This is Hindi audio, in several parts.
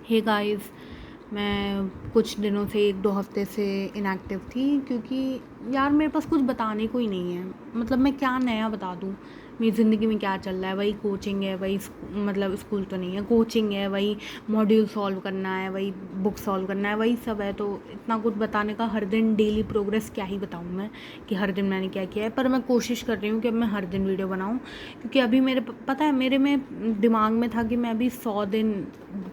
हे गाइस, मैं कुछ दिनों से 1-2 हफ्ते से इनएक्टिव थी क्योंकि यार मेरे पास कुछ बताने को ही नहीं है। मतलब मैं क्या नया बता दूँ, मेरी ज़िंदगी में क्या चल रहा है। वही कोचिंग है, वही मतलब स्कूल तो नहीं है, कोचिंग है, वही मॉड्यूल सॉल्व करना है, वही बुक सॉल्व करना है, वही सब है। तो इतना कुछ बताने का, हर दिन डेली प्रोग्रेस क्या ही बताऊँ मैं कि हर दिन मैंने क्या किया है। पर मैं कोशिश कर रही हूँ कि अब मैं हर दिन वीडियो बनाऊँ, क्योंकि अभी मेरे पता है मेरे में दिमाग में था कि मैं अभी 100 दिन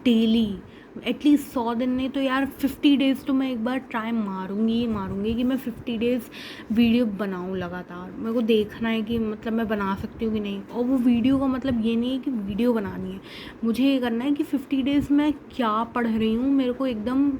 डेली, एटलीस्ट 100 दिन नहीं तो यार 50 डेज़ तो मैं एक बार ट्राई मारूंगी कि मैं 50 डेज़ वीडियो बनाऊं लगातार। मेरे को देखना है कि मतलब मैं बना सकती हूँ कि नहीं। और वो वीडियो का मतलब ये नहीं है कि वीडियो बनानी है, मुझे ये करना है कि 50 डेज़ मैं क्या पढ़ रही हूँ मेरे को एकदम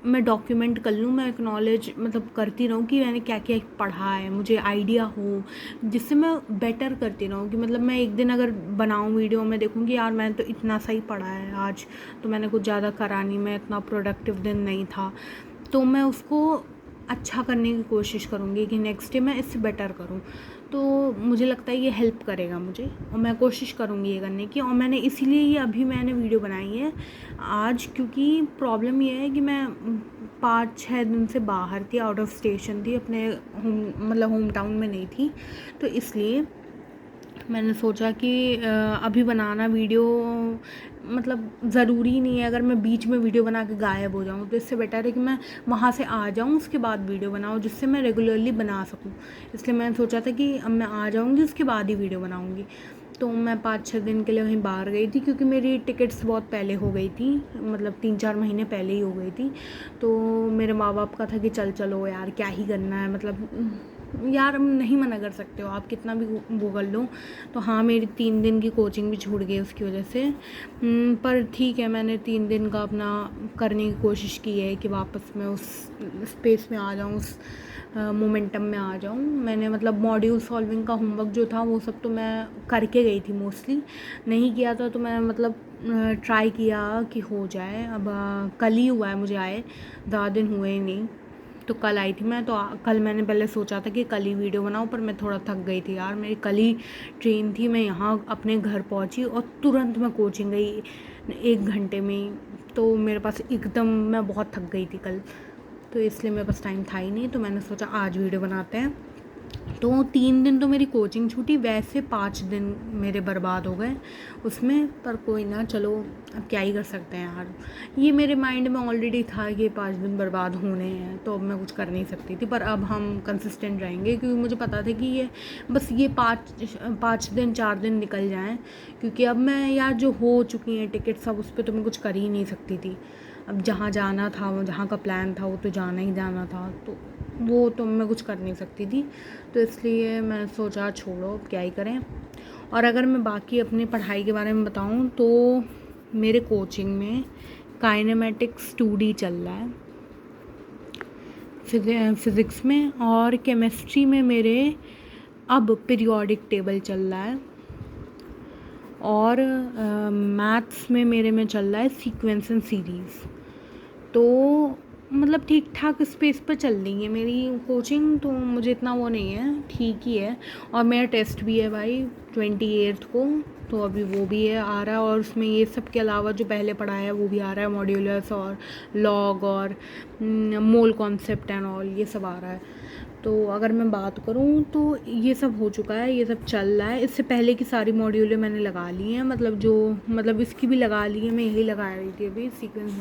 मैं डॉक्यूमेंट कर लूँ, मैं एक्नॉलेज मतलब करती रहूँ कि मैंने क्या क्या पढ़ा है, मुझे आइडिया हो, जिससे मैं बेटर करती रहूँ। कि मतलब मैं एक दिन अगर बनाऊँ वीडियो, मैं देखूँगी यार मैंने तो इतना सही पढ़ा है आज, तो मैंने कुछ ज़्यादा करा नहीं, मैं इतना प्रोडक्टिव दिन नहीं था, तो मैं उसको अच्छा करने की कोशिश करूँगी कि नेक्स्ट डे मैं इससे बेटर करूँ। तो मुझे लगता है ये हेल्प करेगा मुझे, और मैं कोशिश करूँगी ये करने की। और मैंने इसीलिए ये अभी मैंने वीडियो बनाई है आज, क्योंकि प्रॉब्लम ये है कि मैं 5-6 दिन से बाहर थी, आउट ऑफ स्टेशन थी, अपने होम टाउन में नहीं थी। तो इसलिए मैंने सोचा कि अभी बनाना वीडियो मतलब ज़रूरी नहीं है। अगर मैं बीच में वीडियो बना के गायब हो जाऊँ तो इससे बेटर है कि मैं वहाँ से आ जाऊँ, उसके बाद वीडियो बनाऊँ, जिससे मैं रेगुलरली बना सकूँ। इसलिए मैंने सोचा था कि अब मैं आ जाऊँगी, उसके बाद ही वीडियो बनाऊँगी। तो मैं 5-6 दिन के लिए वहीं बाहर गई थी, क्योंकि मेरी टिकट्स बहुत पहले हो गई थी, मतलब 3-4 महीने पहले ही हो गई थी। तो मेरे माँ बाप का था कि चलो यार क्या ही करना है, मतलब यार हम नहीं मना कर सकते हो, आप कितना भी वो कर लो। तो हाँ, मेरी 3 दिन की कोचिंग भी छूट गई उसकी वजह से। पर ठीक है, मैंने 3 दिन का अपना करने की कोशिश की है कि वापस मैं उस स्पेस में आ जाऊँ, उस मोमेंटम में आ जाऊँ। मैंने मतलब मॉड्यूल सॉल्विंग का होमवर्क जो था वो सब तो मैं करके गई थी, मोस्टली नहीं किया था तो मैं मतलब ट्राई किया कि हो जाए। अब कल ही हुआ है मुझे आए, ज़्यादा दिन हुए ही नहीं। तो कल आई थी मैं, तो कल मैंने पहले सोचा था कि कल ही वीडियो बनाऊँ, पर मैं थोड़ा थक गई थी यार। मेरी कल ही ट्रेन थी, मैं यहाँ अपने घर पहुँची और तुरंत मैं कोचिंग गई 1 घंटे में ही। तो मेरे पास एकदम, मैं बहुत थक गई थी कल, तो इसलिए मेरे पास टाइम था ही नहीं। तो मैंने सोचा आज वीडियो बनाते हैं। तो 3 दिन तो मेरी कोचिंग छूटी, वैसे 5 दिन मेरे बर्बाद हो गए उसमें। पर कोई ना, चलो अब क्या ही कर सकते हैं यार। ये मेरे माइंड में ऑलरेडी था कि 5 दिन बर्बाद होने हैं, तो अब मैं कुछ कर नहीं सकती थी। पर अब हम कंसिस्टेंट रहेंगे, क्योंकि मुझे पता था कि ये बस ये 5 दिन 4 दिन निकल जाएँ, क्योंकि अब मैं यार जो हो चुकी हैं टिकट सब, उस पर तो मैं कुछ कर ही नहीं सकती थी। अब जहाँ जाना था, वो जहाँ का प्लान था, वो तो जाना ही जाना था, तो वो तो मैं कुछ कर नहीं सकती थी। तो इसलिए मैंने सोचा छोड़ो, अब क्या ही करें। और अगर मैं बाकी अपनी पढ़ाई के बारे में बताऊँ तो मेरे कोचिंग में काइनेमेटिक्स 2D चल रहा है फिज़िक्स में, और केमिस्ट्री में मेरे अब पीरियोडिक टेबल चल रहा है, और मैथ्स में मेरे में चल रहा है सीक्वेंस एंड सीरीज़। तो मतलब ठीक ठाक स्पेस पर चल रही है मेरी कोचिंग, तो मुझे इतना वो नहीं है, ठीक ही है। और मेरा टेस्ट भी है भाई 28 को, तो अभी वो भी है आ रहा है, और उसमें ये सब के अलावा जो पहले पढ़ाया है वो भी आ रहा है, मॉड्यूलस और लॉग और मोल कॉन्सेप्ट एंड ऑल, ये सब आ रहा है। तो अगर मैं बात करूँ तो ये सब हो चुका है, ये सब चल रहा है। इससे पहले की सारी मॉड्यूलें मैंने लगा ली हैं, मतलब जो मतलब इसकी भी लगा ली है, मैं यही लगा रही थी अभी सीक्वेंस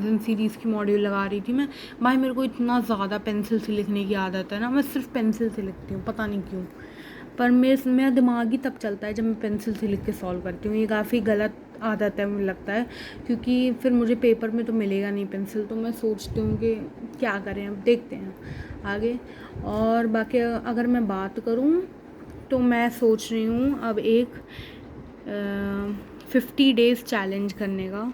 एंड सीरीज़ की मॉड्यूल लगा रही थी मैं। भाई मेरे को इतना ज़्यादा पेंसिल से लिखने की आदत है ना, मैं सिर्फ पेंसिल से लिखती हूँ, पता नहीं क्यों। पर मेरा दिमाग ही तब चलता है जब मैं पेंसिल से लिख के सॉल्व करती हूँ। ये काफ़ी गलत आदत है मुझे लगता है, क्योंकि फिर मुझे पेपर में तो मिलेगा नहीं पेंसिल, तो मैं सोचती हूँ कि क्या करें, अब देखते हैं आगे। और बाकी अगर मैं बात करूँ तो मैं सोच रही हूँ अब एक 50 डेज़ चैलेंज करने का,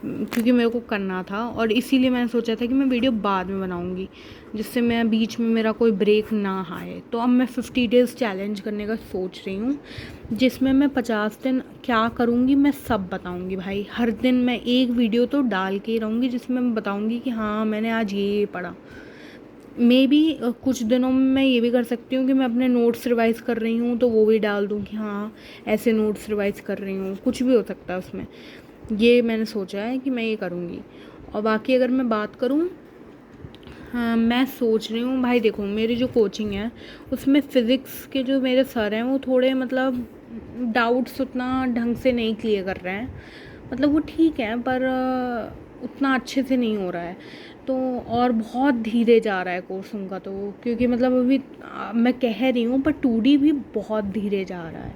क्योंकि मेरे को करना था, और इसीलिए मैंने सोचा था कि मैं वीडियो बाद में बनाऊंगी, जिससे मैं बीच में मेरा कोई ब्रेक ना आए। तो अब मैं 50 डेज़ चैलेंज करने का सोच रही हूँ, जिसमें मैं 50 दिन क्या करूँगी मैं सब बताऊँगी भाई। हर दिन मैं एक वीडियो तो डाल के ही रहूँगी, जिसमें मैं बताऊँगी कि हाँ मैंने आज ये पढ़ा। मे बी कुछ दिनों में मैं ये भी कर सकती हूँ कि मैं अपने नोट्स रिवाइज़ कर रही हूँ तो वो भी डाल दूँ कि हाँ ऐसे नोट्स रिवाइज़ कर रही हूँ, कुछ भी हो सकता है उसमें। ये मैंने सोचा है कि मैं ये करूँगी। और बाकी अगर मैं बात करूँ, हाँ मैं सोच रही हूँ भाई, देखो मेरी जो कोचिंग है उसमें फ़िज़िक्स के जो मेरे सर हैं वो थोड़े मतलब डाउट्स उतना ढंग से नहीं क्लियर कर रहे हैं। मतलब वो ठीक है पर उतना अच्छे से नहीं हो रहा है। तो और बहुत धीरे जा रहा है कोर्स उनका, तो क्योंकि मतलब अभी मैं कह रही हूँ पर 2D भी बहुत धीरे जा रहा है।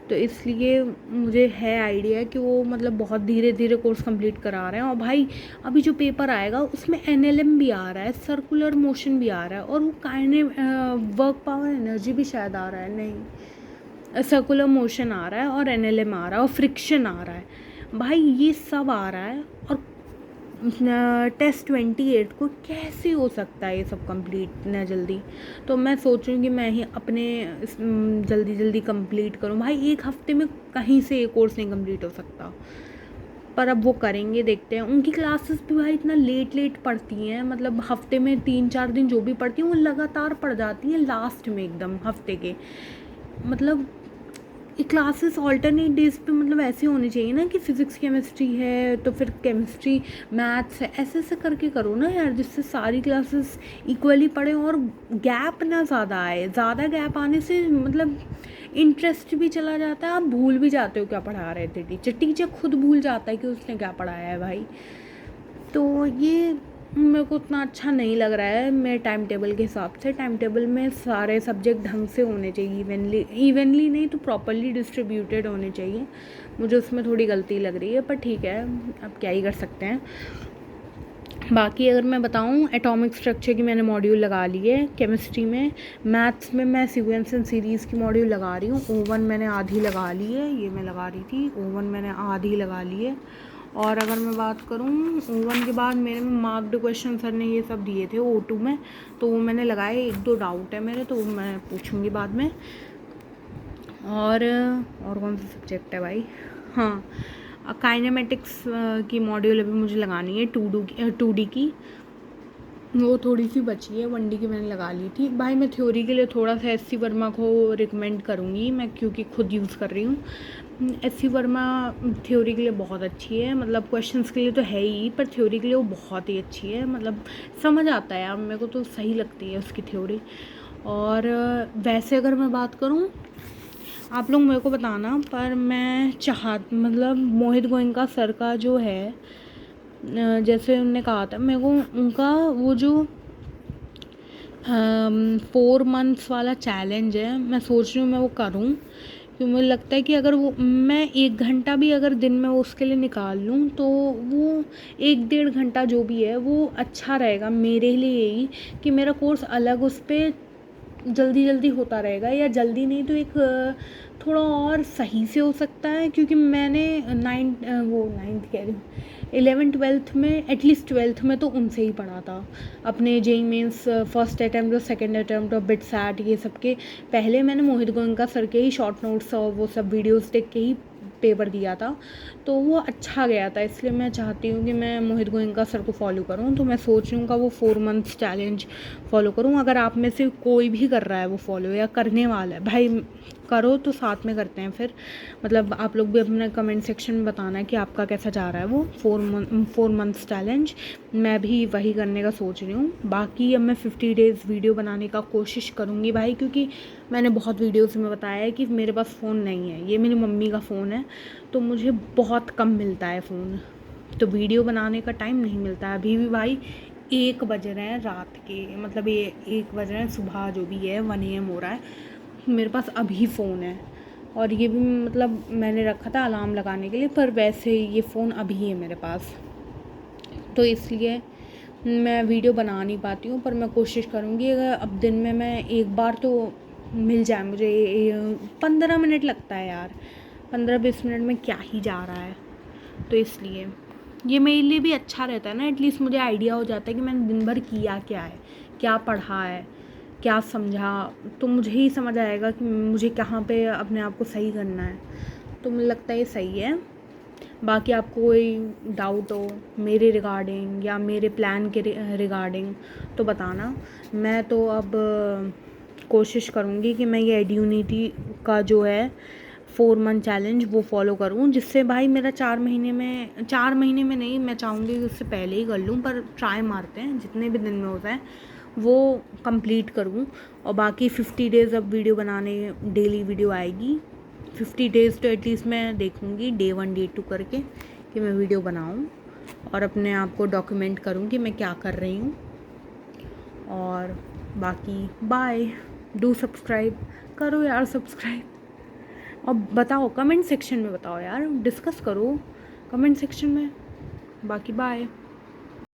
तो इसलिए मुझे है आइडिया कि वो मतलब बहुत धीरे धीरे कोर्स कंप्लीट करा रहे हैं। और भाई अभी जो पेपर आएगा उसमें NLM भी आ रहा है, सर्कुलर मोशन भी आ रहा है, और वो काइने वर्क पावर एनर्जी भी शायद आ रहा है, नहीं सर्कुलर मोशन आ रहा है और NLM आ रहा है और फ्रिक्शन आ रहा है। भाई ये सब आ रहा है और टेस्ट 28 को कैसे हो सकता है ये सब कंप्लीट इतना जल्दी। तो मैं सोच रही हूँ कि मैं ही अपने जल्दी जल्दी कंप्लीट करूँ। भाई एक हफ्ते में कहीं से ये कोर्स नहीं कंप्लीट हो सकता, पर अब वो करेंगे, देखते हैं। उनकी क्लासेस भी भाई इतना लेट लेट पढ़ती हैं, मतलब हफ्ते में 3-4 दिन जो भी पढ़ती हैं वो लगातार पढ़ जाती हैं लास्ट में एकदम हफ्ते के। मतलब ये क्लासेस ऑल्टरनेट डेज पे मतलब ऐसे होनी चाहिए ना कि फ़िज़िक्स केमिस्ट्री है तो फिर केमिस्ट्री मैथ्स है, ऐसे ऐसे करके करो ना यार, जिससे सारी क्लासेस इक्वली पढ़ें और गैप ना ज़्यादा आए। ज़्यादा गैप आने से मतलब इंटरेस्ट भी चला जाता है, आप भूल भी जाते हो क्या पढ़ा रहे थे टीचर। टीचर खुद भूल जाता है कि उसने क्या पढ़ाया है भाई। तो ये मेरे को उतना अच्छा नहीं लग रहा है मेरे टाइम टेबल के हिसाब से। टाइम टेबल में सारे सब्जेक्ट ढंग से होने चाहिए, इवनली नहीं तो प्रॉपरली डिस्ट्रीब्यूटेड होने चाहिए। मुझे उसमें थोड़ी गलती लग रही है, पर ठीक है अब क्या ही कर सकते हैं। बाकी अगर मैं बताऊं, एटॉमिक स्ट्रक्चर की मैंने मॉड्यूल लगा ली है केमिस्ट्री में। मैथ्स में मैं सीक्वेंस एंड सीरीज़ की मॉड्यूल लगा रही हूँ। O1 मैंने आधी लगा ली है, ये मैं लगा रही थी। O1 मैंने आधी लगा ली है। और अगर मैं बात करूँ O1 के बाद मेरे में मार्क्ड क्वेश्चन सर ने ये सब दिए थे O2 में, तो वो मैंने लगाए। 1-2 डाउट है मेरे, तो वो मैं पूछूँगी बाद में। और कौन सा सब्जेक्ट है भाई, हाँ काइनेमेटिक्स की मॉड्यूल अभी मुझे लगानी है 2D की। वो थोड़ी सी बची है, 1D की मैंने लगा ली थी। भाई मैं थ्योरी के लिए थोड़ा सा SC वर्मा को रिकमेंड करूँगी मैं, क्योंकि खुद यूज़ कर रही हूँ। SC वर्मा थ्योरी के लिए बहुत अच्छी है, मतलब क्वेश्चंस के लिए तो है ही, पर थ्योरी के लिए वो बहुत ही अच्छी है। मतलब समझ आता है यार, मेरे को तो सही लगती है उसकी थ्योरी। और वैसे अगर मैं बात करूँ, आप लोग मेरे को बताना, पर मैं मतलब मोहित गोयनका सर का जो है, जैसे उनने कहा था मेरे को, उनका वो जो 4 मंथ्स वाला चैलेंज है, मैं सोच रही हूँ मैं वो करूँ। क्योंकि मुझे लगता है कि अगर वो मैं 1 घंटा भी अगर दिन में उसके लिए निकाल लूँ, तो वो 1-1.5 घंटा जो भी है वो अच्छा रहेगा मेरे लिए। यही कि मेरा कोर्स अलग उस पर जल्दी जल्दी होता रहेगा, या जल्दी नहीं तो एक थोड़ा और सही से हो सकता है। क्योंकि मैंने 9th कह रही हूँ, 11th-12th में, एटलीस्ट 12th में तो उनसे ही पढ़ा था। अपने JEE मेंस फर्स्ट अटैम्प्ट और सेकंड अटैम्प्ट और बिट सैट ये सब के पहले मैंने मोहित गोयनका सर के ही शॉर्ट नोट्स और वो सब वीडियोस देख के ही पेपर दिया था, तो वो अच्छा गया था। इसलिए मैं चाहती हूँ कि मैं मोहित गोयनका सर को फॉलो करूँ। तो मैं सोच रही हूँ का वो 4 मंथ्स चैलेंज फॉलो करूँ। अगर आप में से कोई भी कर रहा है वो फॉलो, या करने वाला है, भाई करो तो साथ में करते हैं फिर। मतलब आप लोग भी अपने कमेंट सेक्शन में बताना है कि आपका कैसा जा रहा है वो 4 मंथ्स चैलेंज। मैं भी वही करने का सोच रही हूँ। बाकी अब मैं 50 डेज़ वीडियो बनाने का कोशिश करूँगी भाई, क्योंकि मैंने बहुत वीडियोज़ में बताया है कि मेरे पास फ़ोन नहीं है, ये मेरी मम्मी का फ़ोन है, तो मुझे बहुत कम मिलता है फ़ोन, तो वीडियो बनाने का टाइम नहीं मिलता है। अभी भी भाई 1 बज रहे हैं रात के, मतलब ये 1 बज रहे हैं सुबह, जो भी है 1 AM हो रहा है, मेरे पास अभी फ़ोन है। और ये भी मतलब मैंने रखा था अलार्म लगाने के लिए, पर वैसे ये फ़ोन अभी है मेरे पास, तो इसलिए मैं वीडियो बना नहीं पाती हूँ। पर मैं कोशिश करूँगी, अगर अब दिन में मैं एक बार तो मिल जाए मुझे। 15 मिनट लगता है यार, 15-20 मिनट में क्या ही जा रहा है। तो इसलिए ये मेरे लिए भी अच्छा रहता है ना, एटलीस्ट मुझे आइडिया हो जाता है कि मैंने दिन भर किया क्या है, क्या पढ़ा है, क्या समझा, तो मुझे ही समझ आएगा कि मुझे कहाँ पे अपने आप को सही करना है। तो मुझे लगता है ये सही है। बाकी आपको कोई डाउट हो मेरे रिगार्डिंग या मेरे प्लान के रिगार्डिंग तो बताना। मैं तो अब कोशिश करूँगी कि मैं ये एड्यूनिटी का जो है 4 मंथ चैलेंज वो फॉलो करूँ, जिससे भाई मेरा 4 महीने में नहीं, मैं चाहूँगी कि उससे पहले ही कर लूँ, पर ट्राई मारते हैं जितने भी दिन में होता है वो कंप्लीट करूँ। और बाकी 50 डेज़ अब वीडियो बनाने, डेली वीडियो आएगी 50 डेज़ तो एटलीस्ट मैं देखूँगी डे 1 डे 2 करके कि मैं वीडियो बनाऊँ और अपने आप को डॉक्यूमेंट करूँ कि मैं क्या कर रही हूँ। और बाकी बाय, डू सब्सक्राइब करो यार, सब्सक्राइब। और बताओ कमेंट सेक्शन में, बताओ यार, डिस्कस करो कमेंट सेक्शन में। बाकी बाय।